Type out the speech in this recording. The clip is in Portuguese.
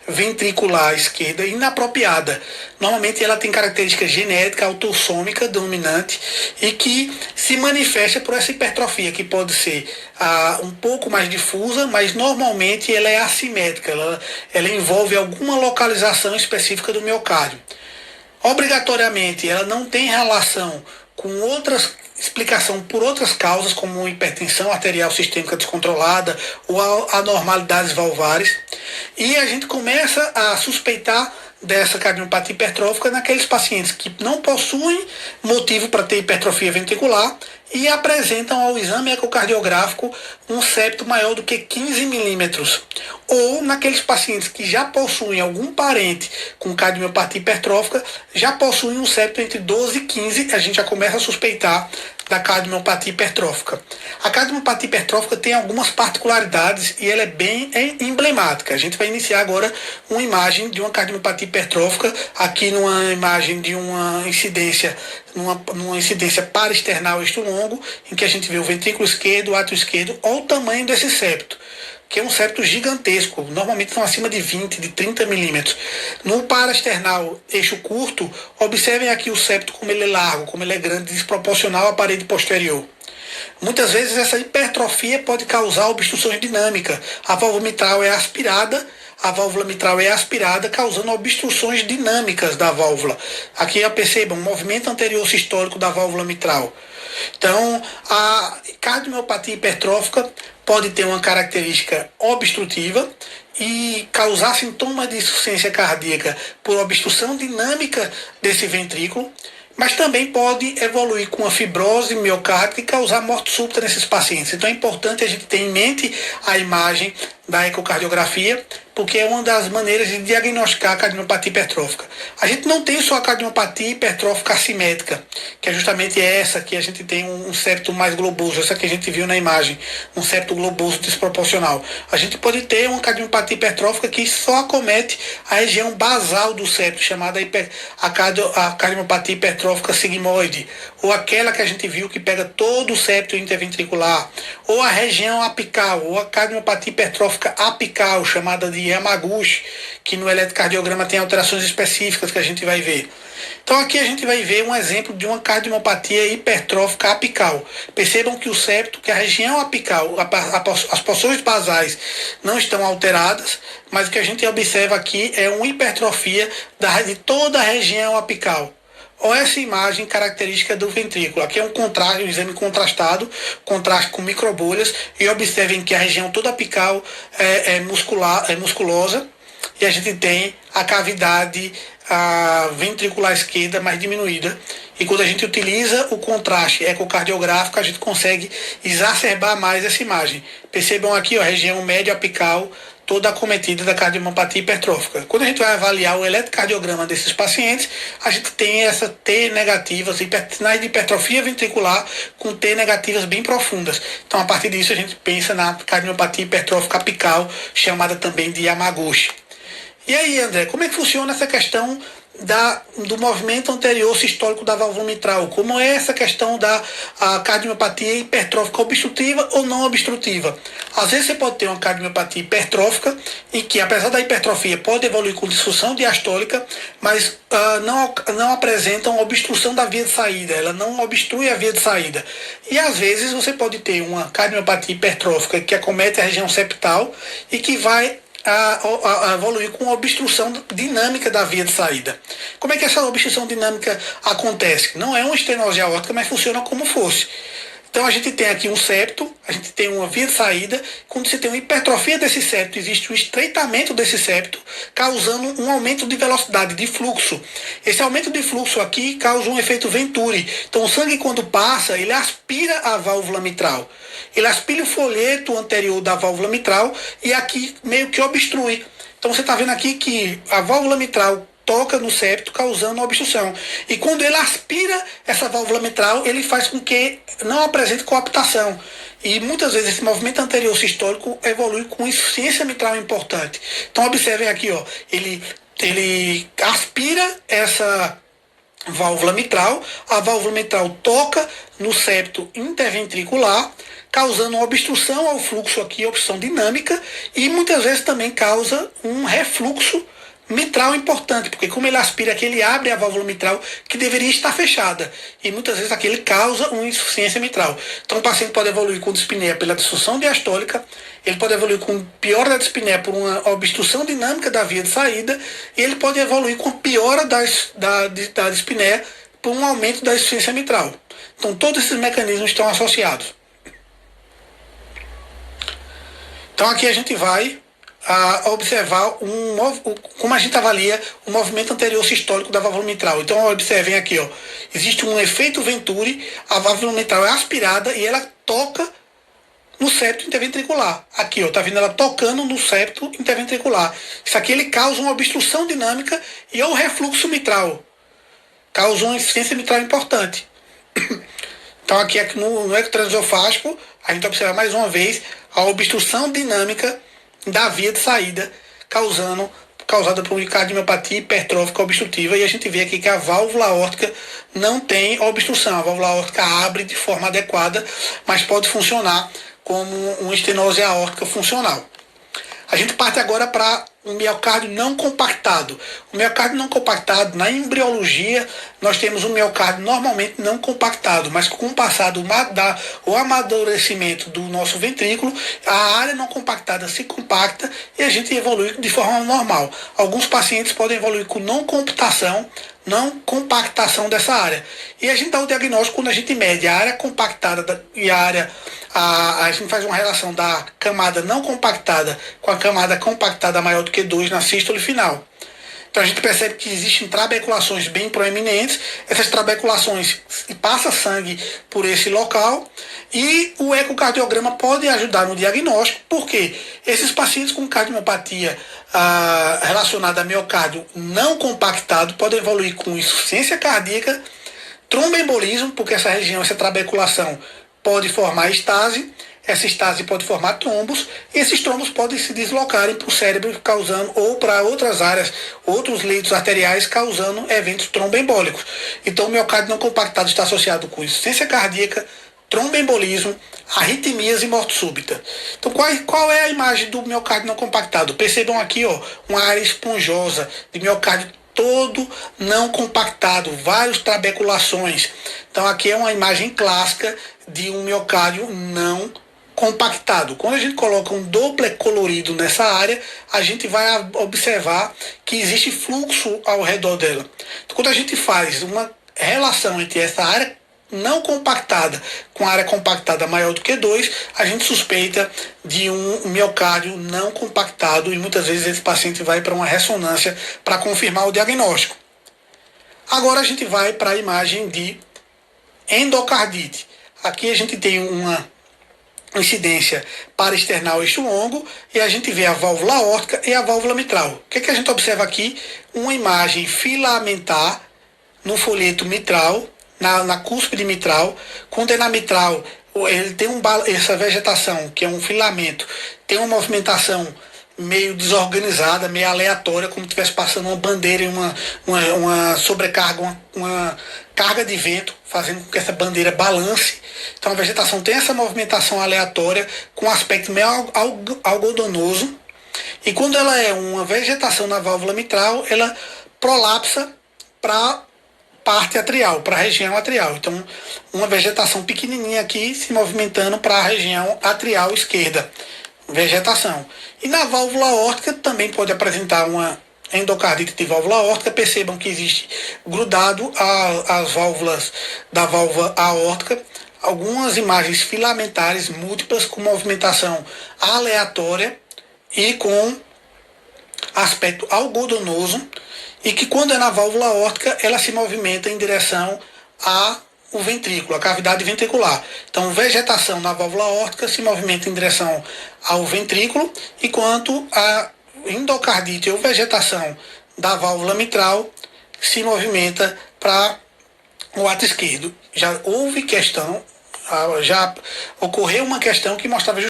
ventricular esquerda inapropriada. Normalmente ela tem característica genética autossômica dominante e que se manifesta por essa hipertrofia, que pode ser um pouco mais difusa, mas normalmente ela é assimétrica, ela envolve alguma localização específica do miocárdio. Obrigatoriamente, ela não tem relação com outras explicação por outras causas, como hipertensão arterial sistêmica descontrolada ou anormalidades valvares. E a gente começa a suspeitar dessa cardiomiopatia hipertrófica naqueles pacientes que não possuem motivo para ter hipertrofia ventricular e apresentam ao exame ecocardiográfico um septo maior do que 15 milímetros. Ou naqueles pacientes que já possuem algum parente com cardiomiopatia hipertrófica, já possuem um septo entre 12 e 15, a gente já começa a suspeitar da cardiomiopatia hipertrófica. A cardiomiopatia hipertrófica tem algumas particularidades e ela é bem emblemática. A gente vai iniciar agora uma imagem de uma cardiomiopatia hipertrófica, aqui numa imagem de uma incidência, numa incidência paraesternal eixo longo, em que a gente vê o ventrículo esquerdo, o átrio esquerdo, olha o tamanho desse septo, que é um septo gigantesco, normalmente são acima de 20, de 30 milímetros. No paraesternal eixo curto, observem aqui o septo como ele é largo, como ele é grande, desproporcional à parede posterior. Muitas vezes essa hipertrofia pode causar obstruções dinâmicas. A válvula mitral é aspirada, causando obstruções dinâmicas da válvula. Aqui percebam, o movimento anterior sistólico da válvula mitral. Então, a cardiomiopatia hipertrófica pode ter uma característica obstrutiva e causar sintomas de insuficiência cardíaca por obstrução dinâmica desse ventrículo, mas também pode evoluir com a fibrose miocárdica e causar morte súbita nesses pacientes. Então é importante a gente ter em mente a imagem da ecocardiografia, porque é uma das maneiras de diagnosticar a cardiomiopatia hipertrófica. A gente não tem só a cardiomiopatia hipertrófica assimétrica, que é justamente essa que a gente tem um septo mais globoso, essa que a gente viu na imagem, um septo globoso desproporcional. A gente pode ter uma cardiomiopatia hipertrófica que só acomete a região basal do septo, chamada a cardiomiopatia hipertrófica sigmoide, ou aquela que a gente viu que pega todo o septo interventricular, ou a região apical, ou a cardiomiopatia hipertrófica apical, chamada de Yamaguchi, que no eletrocardiograma tem alterações específicas que a gente vai ver. Então aqui a gente vai ver um exemplo de uma cardiomiopatia hipertrófica apical. Percebam que o septo, que a região apical, as porções basais não estão alteradas, mas o que a gente observa aqui é uma hipertrofia de toda a região apical. Olha essa imagem característica do ventrículo. Aqui é um exame contrastado, contraste com microbolhas, e observem que a região toda apical é musculosa, e a gente tem a cavidade ventricular esquerda mais diminuída. E quando a gente utiliza o contraste ecocardiográfico, a gente consegue exacerbar mais essa imagem. Percebam aqui, a região médio apical toda acometida da cardiomiopatia hipertrófica. Quando a gente vai avaliar o eletrocardiograma desses pacientes, a gente tem essa T negativas, sinais de hipertrofia ventricular com T negativas bem profundas. Então, a partir disso, a gente pensa na cardiomiopatia hipertrófica apical, chamada também de Yamaguchi. E aí, André, como é que funciona essa questão do movimento anterior sistólico da válvula mitral? Como é essa questão da cardiomiopatia hipertrófica obstrutiva ou não obstrutiva? Às vezes você pode ter uma cardiomiopatia hipertrófica em que, apesar da hipertrofia, pode evoluir com disfunção diastólica, mas não apresenta uma obstrução da via de saída, ela não obstrui a via de saída. E às vezes você pode ter uma cardiomiopatia hipertrófica que acomete a região septal e que vai a evoluir com a obstrução dinâmica da via de saída. Como é que essa obstrução dinâmica acontece? Não é uma estenose aórtica, mas funciona como fosse. Então a gente tem aqui um septo, a gente tem uma via de saída. Quando você tem uma hipertrofia desse septo, existe um estreitamento desse septo, causando um aumento de velocidade, de fluxo. Esse aumento de fluxo aqui causa um efeito Venturi. Então o sangue, quando passa, ele aspira a válvula mitral. Ele aspira o folheto anterior da válvula mitral e aqui meio que obstrui. Então você está vendo aqui que a válvula mitral toca no septo, causando uma obstrução. E quando ele aspira essa válvula mitral, ele faz com que não apresente coaptação. E muitas vezes esse movimento anterior sistólico evolui com insuficiência mitral importante. Então observem aqui, ele aspira essa válvula mitral, a válvula mitral toca no septo interventricular, causando uma obstrução ao fluxo aqui, obstrução dinâmica, e muitas vezes também causa um refluxo mitral importante, porque como ele aspira aqui, ele abre a válvula mitral que deveria estar fechada, e muitas vezes aqui ele causa uma insuficiência mitral. Então o paciente pode evoluir com dispneia pela disfunção diastólica, ele pode evoluir com piora da dispneia por uma obstrução dinâmica da via de saída, e ele pode evoluir com piora da dispneia por um aumento da insuficiência mitral. Então todos esses mecanismos estão associados. Então aqui a gente vai observar como a gente avalia o movimento anterior sistólico da válvula mitral. Então observem aqui, existe um efeito Venturi, a válvula mitral é aspirada e ela toca no septo interventricular. Aqui, tá vendo ela tocando no septo interventricular. Isso aqui ele causa uma obstrução dinâmica e o refluxo mitral. Causa uma insuficiência mitral importante. Então aqui no eco transesofágico, a gente observa mais uma vez a obstrução dinâmica da via de saída, causada por cardiomiopatia hipertrófica obstrutiva, e a gente vê aqui que a válvula aórtica não tem obstrução, a válvula aórtica abre de forma adequada, mas pode funcionar como uma estenose aórtica funcional. A gente parte agora para um miocárdio não compactado. O miocárdio não compactado, na embriologia, nós temos um miocárdio normalmente não compactado, mas com o passar o amadurecimento do nosso ventrículo, a área não compactada se compacta e a gente evolui de forma normal. Alguns pacientes podem evoluir com não compactação dessa área. E a gente dá o diagnóstico quando a gente mede a área compactada e a gente faz uma relação da camada não compactada com a camada compactada maior do que 2 na sístole final. Então a gente percebe que existem trabeculações bem proeminentes, essas trabeculações passa sangue por esse local e o ecocardiograma pode ajudar no diagnóstico, porque esses pacientes com cardiomiopatia relacionada a miocárdio não compactado podem evoluir com insuficiência cardíaca, tromboembolismo, porque essa região, essa trabeculação pode formar estase, essa estase pode formar trombos, e esses trombos podem se deslocarem para o cérebro, causando, ou para outras áreas, outros leitos arteriais, causando eventos tromboembólicos. Então o miocárdio não compactado está associado com insuficiência cardíaca, tromboembolismo, arritmias e morte súbita. Então qual é a imagem do miocárdio não compactado? Percebam aqui, uma área esponjosa de miocárdio todo não compactado, várias trabeculações. Então aqui é uma imagem clássica de um miocárdio não compactado. Quando a gente coloca um Doppler colorido nessa área, a gente vai observar que existe fluxo ao redor dela. Então, quando a gente faz uma relação entre essa área não compactada com a área compactada maior do que 2, a gente suspeita de um miocárdio não compactado, e muitas vezes esse paciente vai para uma ressonância para confirmar o diagnóstico. Agora a gente vai para a imagem de endocardite. Aqui a gente tem uma incidência paraesternal eixo longo e a gente vê a válvula aórtica e a válvula mitral. O que a gente observa aqui? Uma imagem filamentar no folheto mitral, na cúspide mitral, quando é na mitral, ele tem essa vegetação, que é um filamento, tem uma movimentação meio desorganizada, meio aleatória, como se estivesse passando uma bandeira em uma sobrecarga, uma carga de vento, fazendo com que essa bandeira balance. Então a vegetação tem essa movimentação aleatória, com aspecto meio algodonoso, e quando ela é uma vegetação na válvula mitral, ela prolapsa para parte atrial, para a região atrial. Então, uma vegetação pequenininha aqui se movimentando para a região atrial esquerda. Vegetação. E na válvula aórtica também pode apresentar uma endocardite de válvula aórtica. Percebam que existe grudado às válvulas da válvula aórtica algumas imagens filamentares múltiplas com movimentação aleatória e com aspecto algodonoso, e que quando é na válvula aórtica ela se movimenta em direção ao ventrículo, a cavidade ventricular. Então vegetação na válvula aórtica se movimenta em direção ao ventrículo, enquanto a endocardite ou vegetação da válvula mitral se movimenta para o ato esquerdo. Já ocorreu uma questão que mostrava